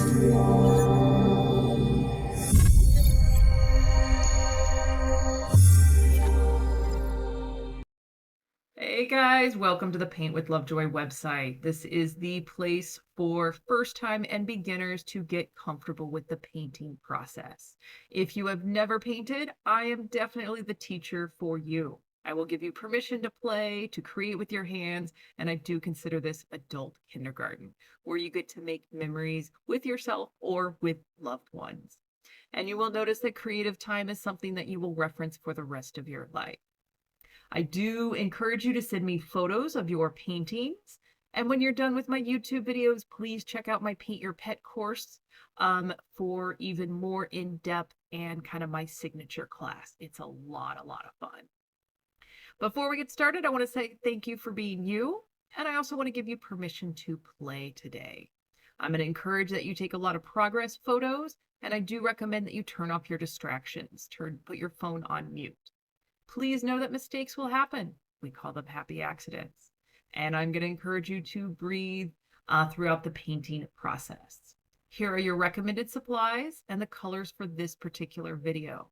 Hey guys, welcome to the Paint with Lovejoy website. This is the place for first-time and beginners to get comfortable with the painting process. If you have never painted, I am definitely the teacher for you. I will give you permission to play, to create with your hands, and I do consider this adult kindergarten, where you get to make memories with yourself or with loved ones. And you will notice that creative time is something that you will reference for the rest of your life. I do encourage you to send me photos of your paintings. And when you're done with my YouTube videos, please check out my Paint Your Pet course for even more in-depth and kind of my signature class. It's a lot of fun. Before we get started, I want to say thank you for being you. And I also want to give you permission to play today. I'm going to encourage that you take a lot of progress photos, and I do recommend that you turn off your distractions. Put your phone on mute. Please know that mistakes will happen. We call them happy accidents. And I'm going to encourage you to breathe throughout the painting process. Here are your recommended supplies and the colors for this particular video.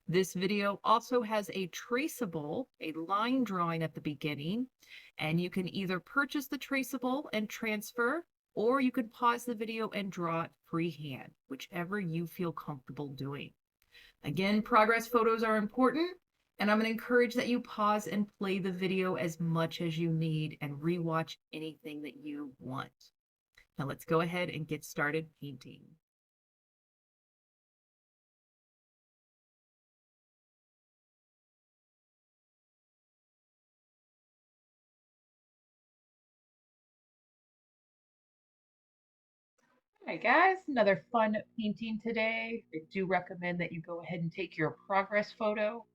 This video also has a traceable, a line drawing at the beginning, and you can either purchase the traceable and transfer, or you can pause the video and draw it freehand, whichever you feel comfortable doing. Again, progress photos are important. And I'm going to encourage that you pause and play the video as much as you need and rewatch anything that you want. Now let's go ahead and get started painting. All right, guys, another fun painting today. I do recommend that you go ahead and take your progress photo.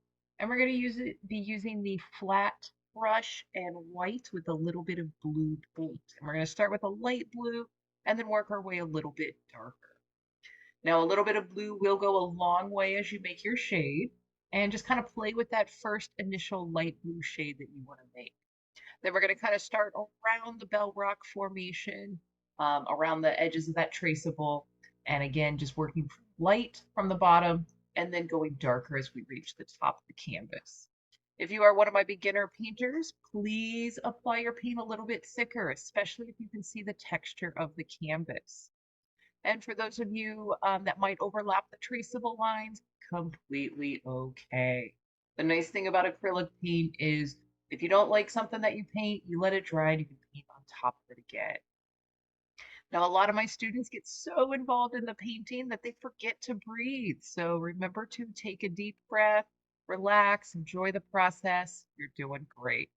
And we're going to be using the flat brush and white with a little bit of blue paint. And we're going to start with a light blue and then work our way a little bit darker. Now, a little bit of blue will go a long way as you make your shade, and just kind of play with that first initial light blue shade that you want to make. Then we're going to kind of start around the bell rock formation, around the edges of that traceable. And again, just working light from the bottom and then going darker as we reach the top of the canvas. If you are one of my beginner painters, please apply your paint a little bit thicker, especially if you can see the texture of the canvas. And for those of you that might overlap the traceable lines, completely okay. The nice thing about acrylic paint is if you don't like something that you paint, you let it dry and you can paint on top of it again. Now, a lot of my students get so involved in the painting that they forget to breathe. So remember to take a deep breath, relax, enjoy the process. You're doing great.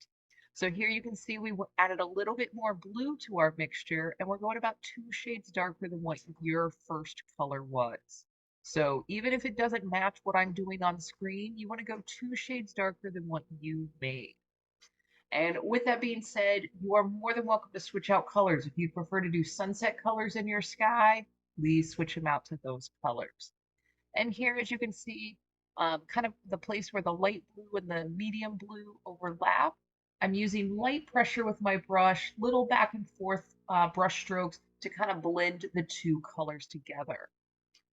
So here you can see we added a little bit more blue to our mixture, and we're going about 2 shades darker than what your first color was. So even if it doesn't match what I'm doing on screen, you want to go 2 shades darker than what you made. And with that being said, you are more than welcome to switch out colors. If you prefer to do sunset colors in your sky, please switch them out to those colors. And here, as you can see, kind of the place where the light blue and the medium blue overlap, I'm using light pressure with my brush, little back and forth brush strokes to kind of blend the two colors together.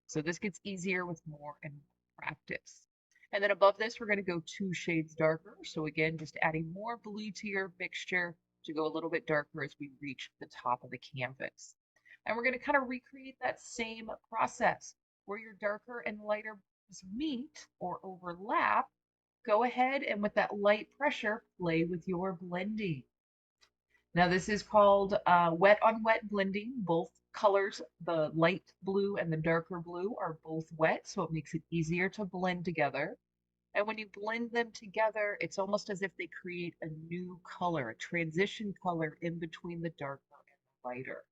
So this gets easier with more and more practice. And then above this, we're going to go 2 shades darker. So again, just adding more blue to your mixture to go a little bit darker as we reach the top of the canvas. And we're going to kind of recreate that same process where your darker and lighter blues meet or overlap. Go ahead and with that light pressure, play with your blending. Now this is called wet on wet blending. Both colors, the light blue and the darker blue, are both wet, so it makes it easier to blend together. And when you blend them together, it's almost as if they create a new color, a transition color in between the darker and the lighter.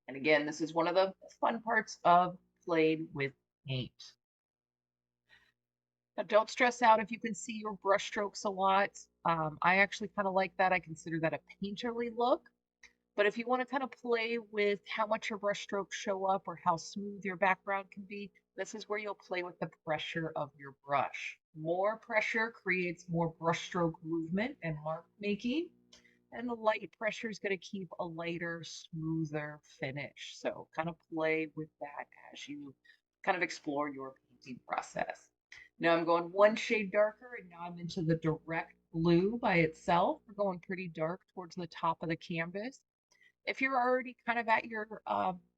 And again, this is one of the fun parts of playing with paint. Now, don't stress out if you can see your brush strokes a lot. I actually kind of like that. I consider that a painterly look. But if you want to kind of play with how much your brush strokes show up or how smooth your background can be, this is where you'll play with the pressure of your brush. More pressure creates more brushstroke movement and mark making. And the light pressure is going to keep a lighter, smoother finish. So kind of play with that as you kind of explore your painting process. Now I'm going one shade darker, and now I'm into the direct blue by itself. We're going pretty dark towards the top of the canvas. If you're already kind of at your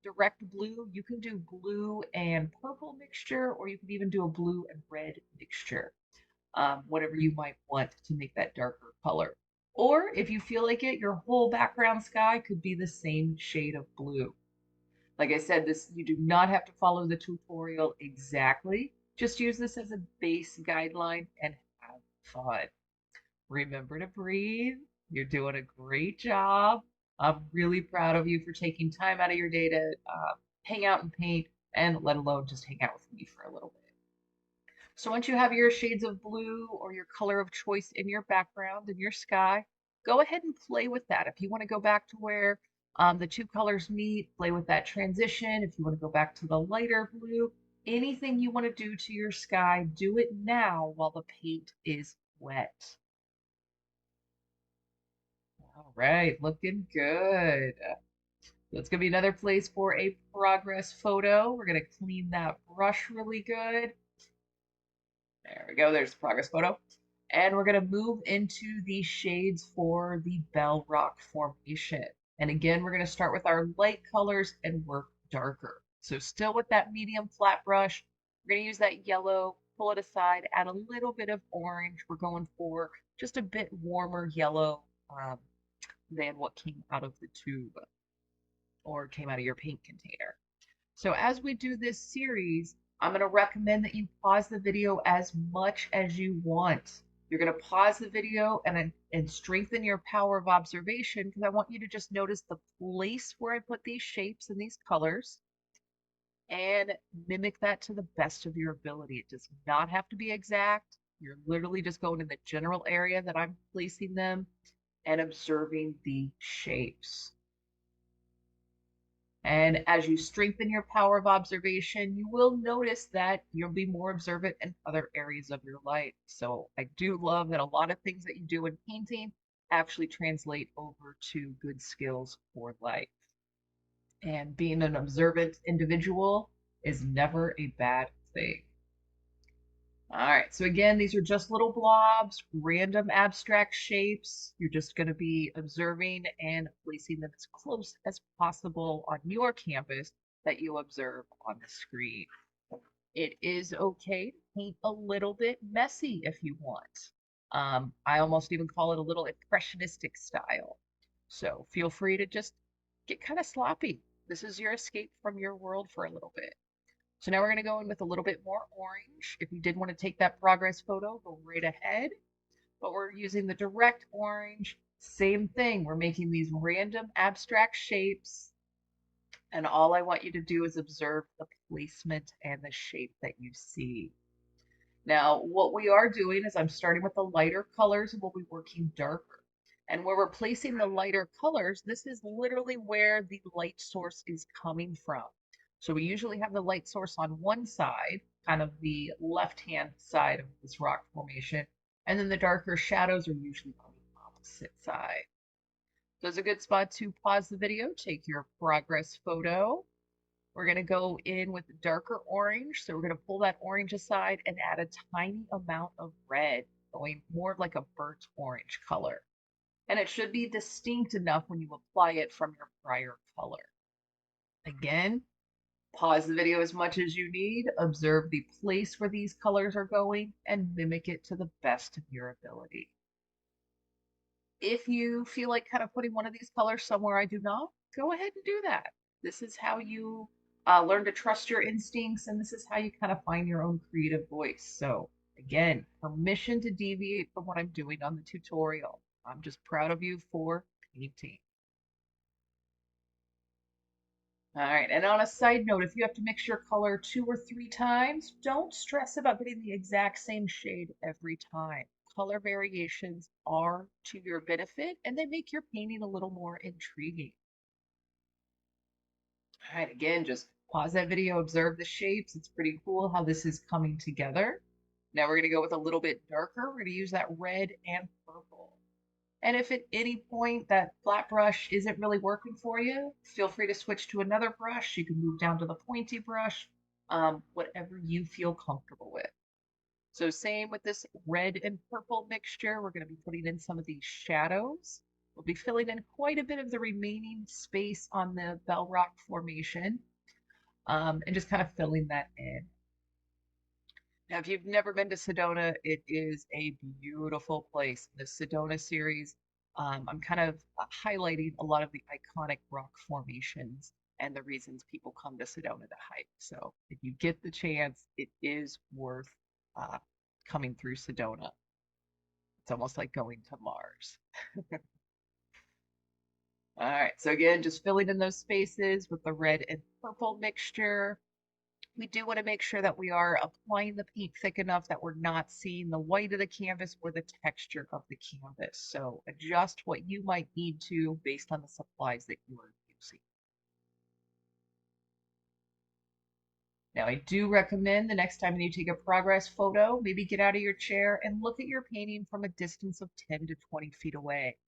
direct blue, you can do blue and purple mixture, or you can even do a blue and red mixture, whatever you might want to make that darker color. Or if you feel like it, your whole background sky could be the same shade of blue. Like I said, this you do not have to follow the tutorial exactly. Just use this as a base guideline and have fun. Remember to breathe. You're doing a great job. I'm really proud of you for taking time out of your day to hang out and paint, and let alone just hang out with me for a little bit. So once you have your shades of blue or your color of choice in your background in your sky, go ahead and play with that. If you want to go back to where the two colors meet, play with that transition. If you want to go back to the lighter blue, anything you want to do to your sky, do it now while the paint is wet. All right, looking good. That's going to be another place for a progress photo. We're going to clean that brush really good. There we go. There's the progress photo. And we're going to move into the shades for the bell rock formation. And again, we're going to start with our light colors and work darker. So still with that medium flat brush, we're going to use that yellow, pull it aside, add a little bit of orange. We're going for just a bit warmer yellow than what came out of the tube or came out of your paint container. So as we do this series, I'm going to recommend that you pause the video as much as you want. You're going to pause the video and strengthen your power of observation, because I want you to just notice the place where I put these shapes and these colors and mimic that to the best of your ability. It does not have to be exact. You're literally just going in the general area that I'm placing them and observing the shapes. And as you strengthen your power of observation, you will notice that you'll be more observant in other areas of your life. So I do love that a lot of things that you do in painting actually translate over to good skills for life. And being an observant individual is never a bad thing. All right, so again, these are just little blobs, random abstract shapes. You're just going to be observing and placing them as close as possible on your canvas that you observe on the screen. It is okay to paint a little bit messy if you want. I almost even call it a little impressionistic style. So feel free to just get kind of sloppy. This is your escape from your world for a little bit. So now we're going to go in with a little bit more orange. If you did want to take that progress photo, go right ahead. But we're using the direct orange. Same thing. We're making these random abstract shapes. And all I want you to do is observe the placement and the shape that you see. Now, what we are doing is I'm starting with the lighter colors and we'll be working darker. And where we're placing the lighter colors, this is literally where the light source is coming from. So we usually have the light source on one side, kind of the left-hand side of this rock formation, and then the darker shadows are usually on the opposite side. So it's a good spot to pause the video, take your progress photo. We're going to go in with darker orange. So we're going to pull that orange aside and add a tiny amount of red, going more like a burnt orange color. And it should be distinct enough when you apply it from your prior color. Again, pause the video as much as you need, observe the place where these colors are going, and mimic it to the best of your ability. If you feel like kind of putting one of these colors somewhere I do not, go ahead and do that. This is how you learn to trust your instincts, and this is how you kind of find your own creative voice. So again, permission to deviate from what I'm doing on the tutorial. I'm just proud of you for painting. All right, and on a side note, if you have to mix your color 2 or 3 times, don't stress about getting the exact same shade every time. Color variations are to your benefit, and they make your painting a little more intriguing. All right, again, just pause that video, observe the shapes. It's pretty cool how this is coming together. Now we're going to go with a little bit darker. We're going to use that red and purple. And if at any point that flat brush isn't really working for you, feel free to switch to another brush. You can move down to the pointy brush, whatever you feel comfortable with. So same with this red and purple mixture, we're going to be putting in some of these shadows. We'll be filling in quite a bit of the remaining space on the Bell Rock formation, and just kind of filling that in. Now, if you've never been to Sedona, it is a beautiful place. The Sedona series, I'm kind of highlighting a lot of the iconic rock formations and the reasons people come to Sedona to hike. So if you get the chance, it is worth uh, coming through Sedona. It's almost like going to Mars. All right, so again, just filling in those spaces with the red and purple mixture. We do want to make sure that we are applying the paint thick enough that we're not seeing the white of the canvas or the texture of the canvas. So adjust what you might need to based on the supplies that you are using. Now, I do recommend the next time you take a progress photo, maybe get out of your chair and look at your painting from a distance of 10 to 20 feet away.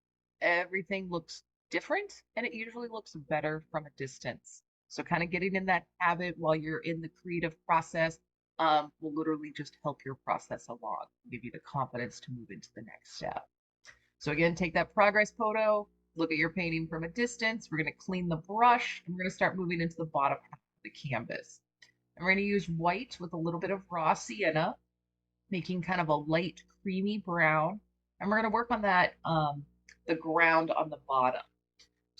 Everything looks different and it usually looks better from a distance. So kind of getting in that habit while you're in the creative process will literally just help your process along, give you the confidence to move into the next step. So again, take that progress photo, look at your painting from a distance. We're going to clean the brush and we're going to start moving into the bottom half of the canvas. And we're going to use white with a little bit of raw sienna, making kind of a light creamy brown. And we're going to work on that, the ground on the bottom.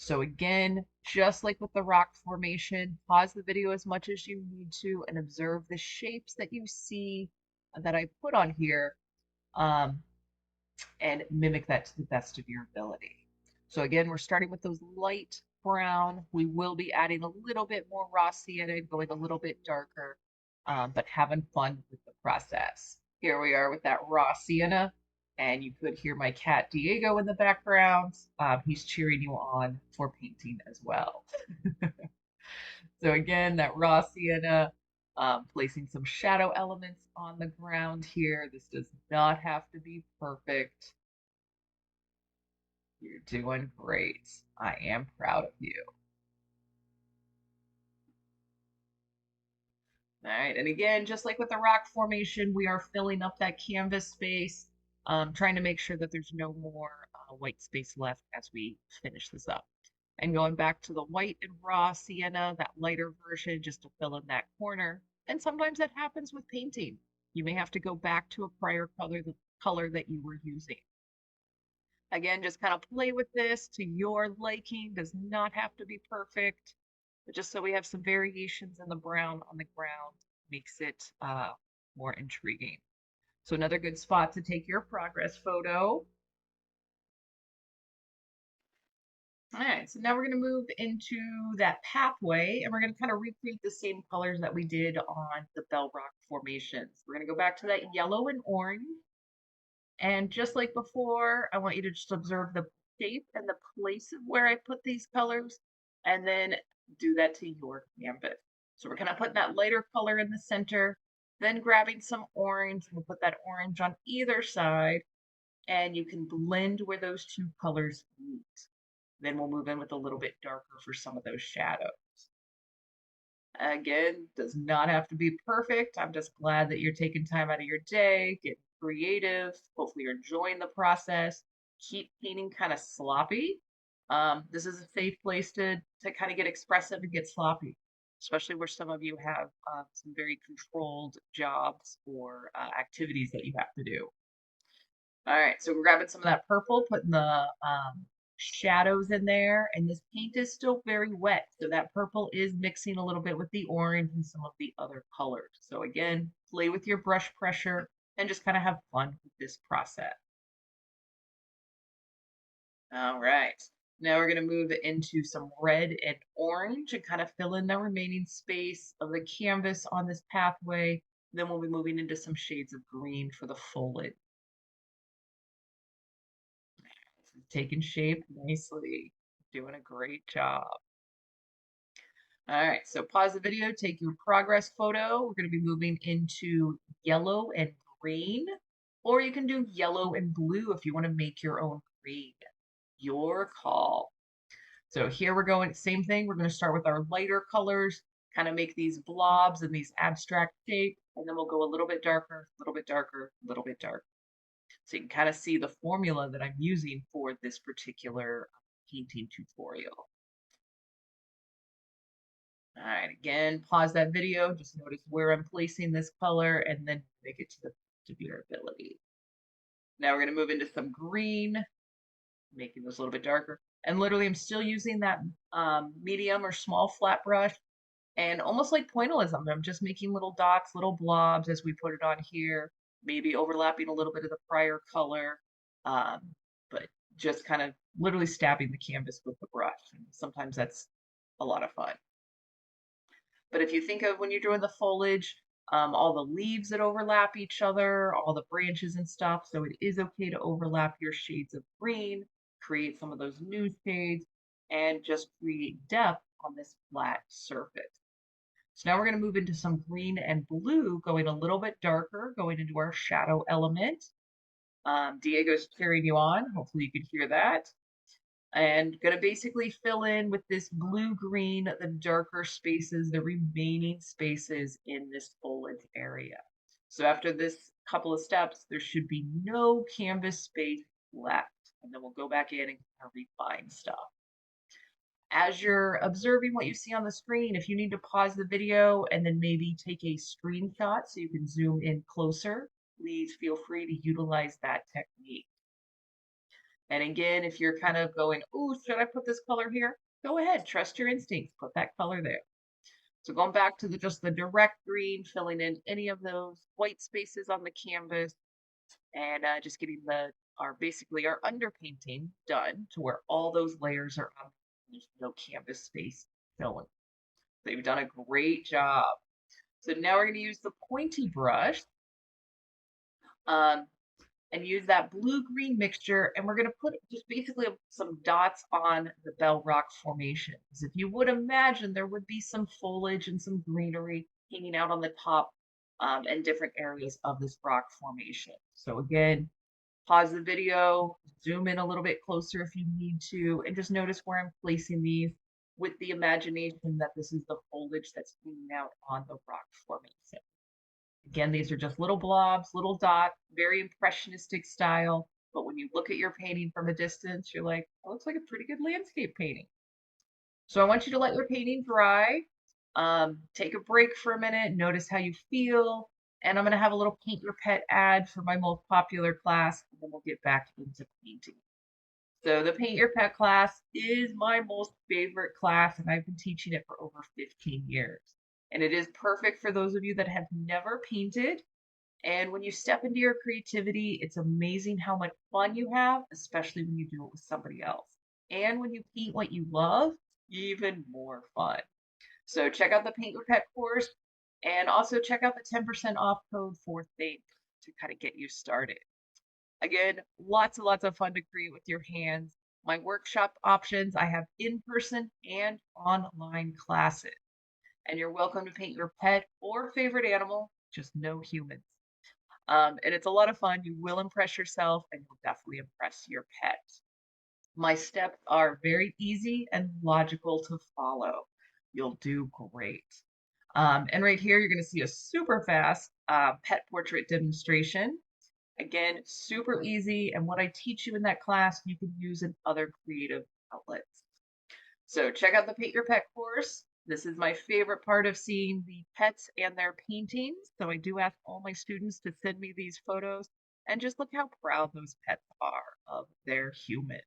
So again, just like with the rock formation, pause the video as much as you need to and observe the shapes that you see that I put on here, and mimic that to the best of your ability. So again, we're starting with those light brown. We will be adding a little bit more raw sienna, going a little bit darker, but having fun with the process. Here we are with that raw sienna, and you could hear my cat Diego in the background. He's cheering you on for painting as well. So again, that raw sienna, placing some shadow elements on the ground here. This does not have to be perfect. You're doing great. I am proud of you. All right, and again, just like with the rock formation, we are filling up that canvas space, trying to make sure that there's no more white space left as we finish this up. And going back to the white and raw sienna, that lighter version, just to fill in that corner. And sometimes that happens with painting. You may have to go back to a prior color that you were using. Again, just kind of play with this to your liking. Does not have to be perfect, but just so we have some variations in the brown on the ground makes it more intriguing. So another good spot to take your progress photo. All right, so now we're going to move into that pathway and we're going to kind of recreate the same colors that we did on the Bell Rock formations. We're going to go back to that yellow and orange. And just like before, I want you to just observe the shape and the place of where I put these colors and then do that to your canvas. So we're kind of putting that lighter color in the center, then grabbing some orange. We'll put that orange on either side and you can blend where those two colors meet. Then we'll move in with a little bit darker for some of those shadows. Again, does not have to be perfect. I'm just glad that you're taking time out of your day, getting creative. Hopefully you're enjoying the process. Keep painting kind of sloppy. This is a safe place to kind of get expressive and get sloppy, especially where some of you have some very controlled jobs or activities that you have to do. All right, so we're grabbing some of that purple, putting the shadows in there, and this paint is still very wet, so that purple is mixing a little bit with the orange and some of the other colors. So again, play with your brush pressure and just kind of have fun with this process. All right, now we're going to move into some red and orange and kind of fill in the remaining space of the canvas on this pathway. Then we'll be moving into some shades of green for the foliage. Taking shape nicely, doing a great job. All right, so pause the video, take your progress photo. We're going to be moving into yellow and green, or you can do yellow and blue if you want to make your own green. Your call. So here we're going, same thing. We're going to start with our lighter colors, kind of make these blobs and these abstract shapes, and then we'll go a little bit darker, a little bit darker, a little bit darker. So you can kind of see the formula that I'm using for this particular painting tutorial. All right, again, pause that video. Just notice where I'm placing this color and then make it to the best of your ability. Now we're going to move into some green, making this a little bit darker. And literally, I'm still using that medium or small flat brush. And almost like pointillism, I'm just making little dots, little blobs as we put it on here, maybe overlapping a little bit of the prior color, um, but just kind of literally stabbing the canvas with the brush. And sometimes that's a lot of fun. But if you think of when you're doing the foliage, all the leaves that overlap each other, all the branches and stuff, so it is okay to overlap your shades of green, create some of those new shades, and just create depth on this flat surface. So now we're going to move into some green and blue, going a little bit darker, going into our shadow element. Diego's cheering you on. Hopefully you can hear that. And going to basically fill in with this blue-green, the darker spaces, the remaining spaces in this foliage area. So after this couple of steps, there should be no canvas space left. And then we'll go back in and kind of refine stuff. As you're observing what you see on the screen, if you need to pause the video and then maybe take a screenshot so you can zoom in closer, please feel free to utilize that technique. And again, if you're kind of going, oh, should I put this color here? Go ahead, trust your instincts, put that color there. So going back to just the direct green, filling in any of those white spaces on the canvas, and just getting basically our underpainting done to where all those layers are on. There's no canvas space showing. So you've done a great job. So now we're going to use the pointy brush and use that blue-green mixture, and we're going to put just basically some dots on the Bell Rock formation. Because if you would imagine, there would be some foliage and some greenery hanging out on the top and different areas of this rock formation. So again, pause the video, zoom in a little bit closer if you need to, and just notice where I'm placing these with the imagination that this is the foliage that's hanging out on the rock formation. Again, these are just little blobs, little dots, very impressionistic style. But when you look at your painting from a distance, you're like, oh, it looks like a pretty good landscape painting. So I want you to let your painting dry. Take a break for a minute, notice how you feel. And I'm going to have a little Paint Your Pet ad for my most popular class, and then we'll get back into painting. So the Paint Your Pet class is my most favorite class, and I've been teaching it for over 15 years. And it is perfect for those of you that have never painted. And when you step into your creativity, it's amazing how much fun you have, especially when you do it with somebody else. And when you paint what you love, even more fun. So check out the Paint Your Pet course, and also check out the 10% off code for Think to kind of get you started. Again, lots and lots of fun to create with your hands. My workshop options, I have in-person and online classes. And you're welcome to paint your pet or favorite animal, just no humans. And it's a lot of fun. You will impress yourself, and you'll definitely impress your pet. My steps are very easy and logical to follow. You'll do great. And right here, you're going to see a super fast pet portrait demonstration. Again, super easy. And what I teach you in that class, you can use in other creative outlets. So check out the Paint Your Pet course. This is my favorite part of seeing the pets and their paintings. So I do ask all my students to send me these photos, and just look how proud those pets are of their humans.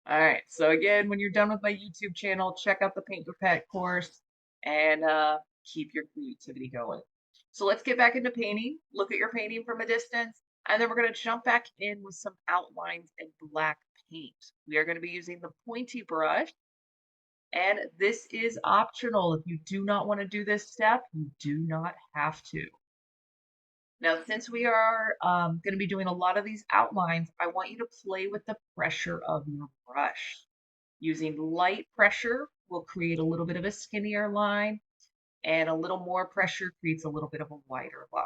All right, so again, when you're done with my YouTube channel, check out the Paint Your Pet course and keep your creativity going. So let's get back into painting. Look at your painting from a distance, and then we're going to jump back in with some outlines and black paint. We are going to be using the pointy brush. And this is optional. If you do not want to do this step, you do not have to. Now, since we are going to be doing a lot of these outlines, I want you to play with the pressure of your brush. Using light pressure will create a little bit of a skinnier line, and a little more pressure creates a little bit of a wider line.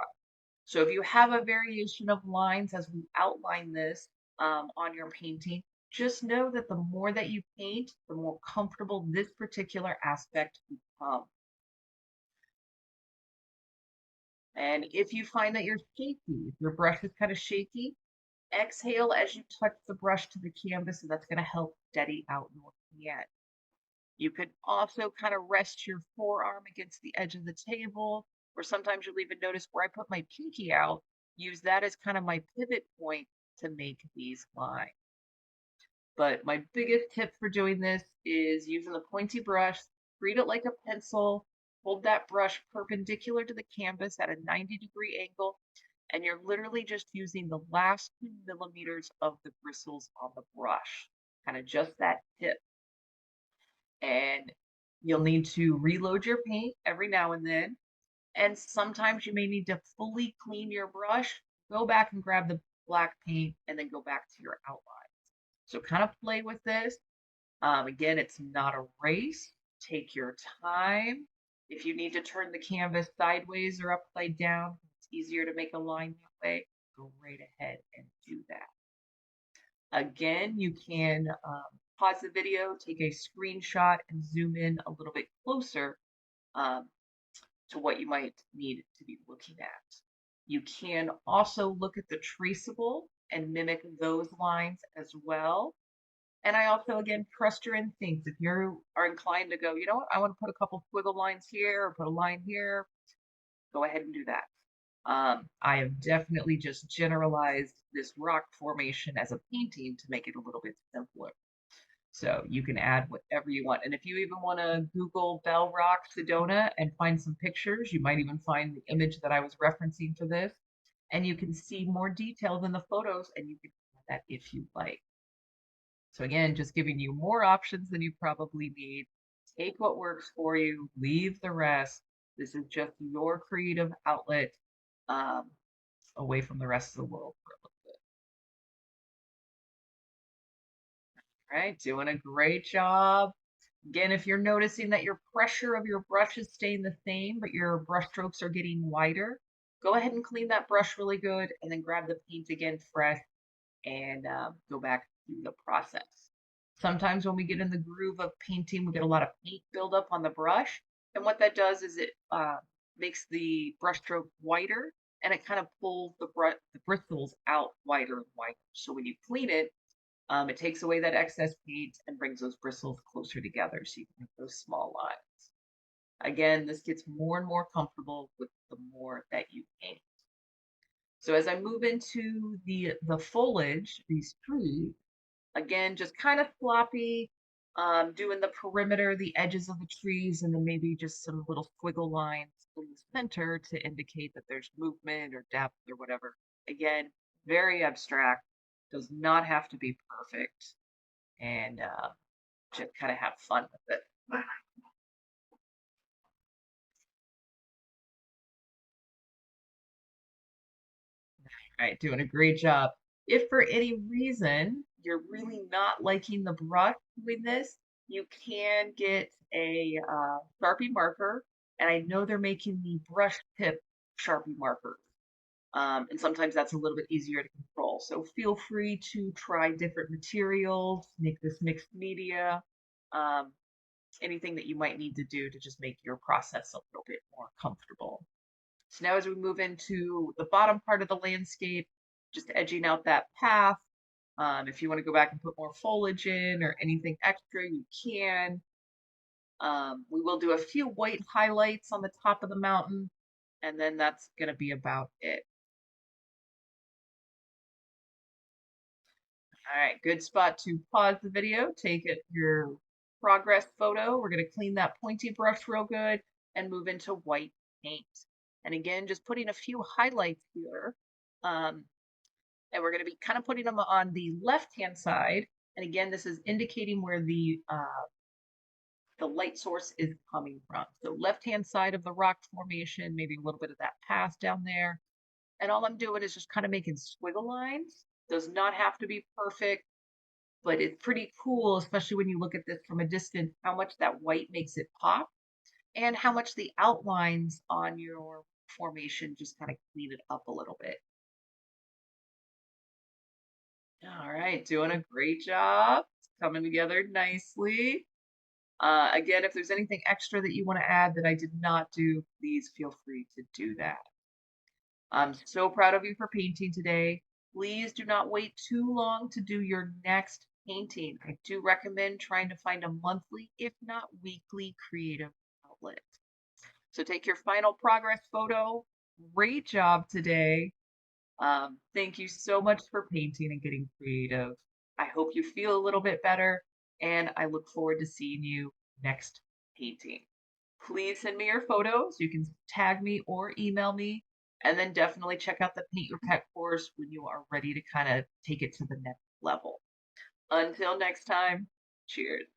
So if you have a variation of lines as we outline this on your painting, Just know that the more that you paint, the more comfortable this particular aspect becomes. And if you find that you're shaky, if your brush is kind of shaky, exhale as you touch the brush to the canvas, and that's going to help steady out your hand. You could also kind of rest your forearm against the edge of the table, or sometimes you'll even notice where I put my pinky out, use that as kind of my pivot point to make these lines. But my biggest tip for doing this is using the pointy brush, treat it like a pencil, hold that brush perpendicular to the canvas at a 90-degree angle, and you're literally just using the last 2 millimeters of the bristles on the brush, kind of just that tip. And you'll need to reload your paint every now and then. And sometimes you may need to fully clean your brush, go back and grab the black paint, and then go back to your outline. So kind of play with this. Again, it's not a race. Take your time. If you need to turn the canvas sideways or upside down, it's easier to make a line that way. Go right ahead and do that. Again, you can pause the video, take a screenshot, and zoom in a little bit closer to what you might need to be looking at. You can also look at the traceable and mimic those lines as well. And I also, again, trust your instincts. If you are inclined to go, you know what, I want to put a couple squiggle lines here or put a line here, go ahead and do that. I have definitely just generalized this rock formation as a painting to make it a little bit simpler. So you can add whatever you want. And if you even want to Google Bell Rock Sedona and find some pictures, you might even find the image that I was referencing for this. And you can see more details in the photos, and you can do that if you like. So again, just giving you more options than you probably need. Take what works for you, leave the rest. This is just your creative outlet away from the rest of the world for a little bit. All right, doing a great job. Again, if you're noticing that your pressure of your brush is staying the same, but your brush strokes are getting wider, go ahead and clean that brush really good and then grab the paint again fresh and go back through the process. Sometimes when we get in the groove of painting, we get a lot of paint buildup on the brush. And what that does is it makes the brush stroke wider and it kind of pulls the bristles out wider and wider. So when you clean it, it takes away that excess paint and brings those bristles closer together so you can make those small lines. Again, this gets more and more comfortable with the more that you paint. So as I move into the foliage, these trees, again, just kind of sloppy, doing the perimeter, the edges of the trees, and then maybe just some little squiggle lines in the center to indicate that there's movement or depth or whatever. Again, very abstract, does not have to be perfect, and just kind of have fun with it. All right, doing a great job. If for any reason you're really not liking the brush doing this, you can get a Sharpie marker. And I know they're making the brush tip Sharpie markers. And sometimes that's a little bit easier to control. So feel free to try different materials, make this mixed media, um, anything that you might need to do to just make your process a little bit more comfortable. So now as we move into the bottom part of the landscape, just edging out that path. If you want to go back and put more foliage in or anything extra, you can. We will do a few white highlights on the top of the mountain, and then that's going to be about it. All right, good spot to pause the video, take your progress photo. We're going to clean that pointy brush real good and move into white paint. And again, just putting a few highlights here. And we're going to be kind of putting them on the left-hand side. And again, this is indicating where the light source is coming from. So left-hand side of the rock formation, maybe a little bit of that path down there. And all I'm doing is just kind of making squiggle lines. Does not have to be perfect, but it's pretty cool, especially when you look at this from a distance, how much that white makes it pop and how much the outlines on your formation just kind of clean it up a little bit. All right, doing a great job. It's coming together nicely. Again, if there's anything extra that you want to add that I did not do, please feel free to do that. I'm so proud of you for painting today. Please do not wait too long to do your next painting. I do recommend trying to find a monthly, if not weekly, creative outlet. So take your final progress photo. Great job today. Thank you so much for painting and getting creative. I hope you feel a little bit better, and I look forward to seeing you next painting. Please send me your photos. You can tag me or email me, and then definitely check out the Paint Your Pet course when you are ready to kind of take it to the next level. Until next time, cheers.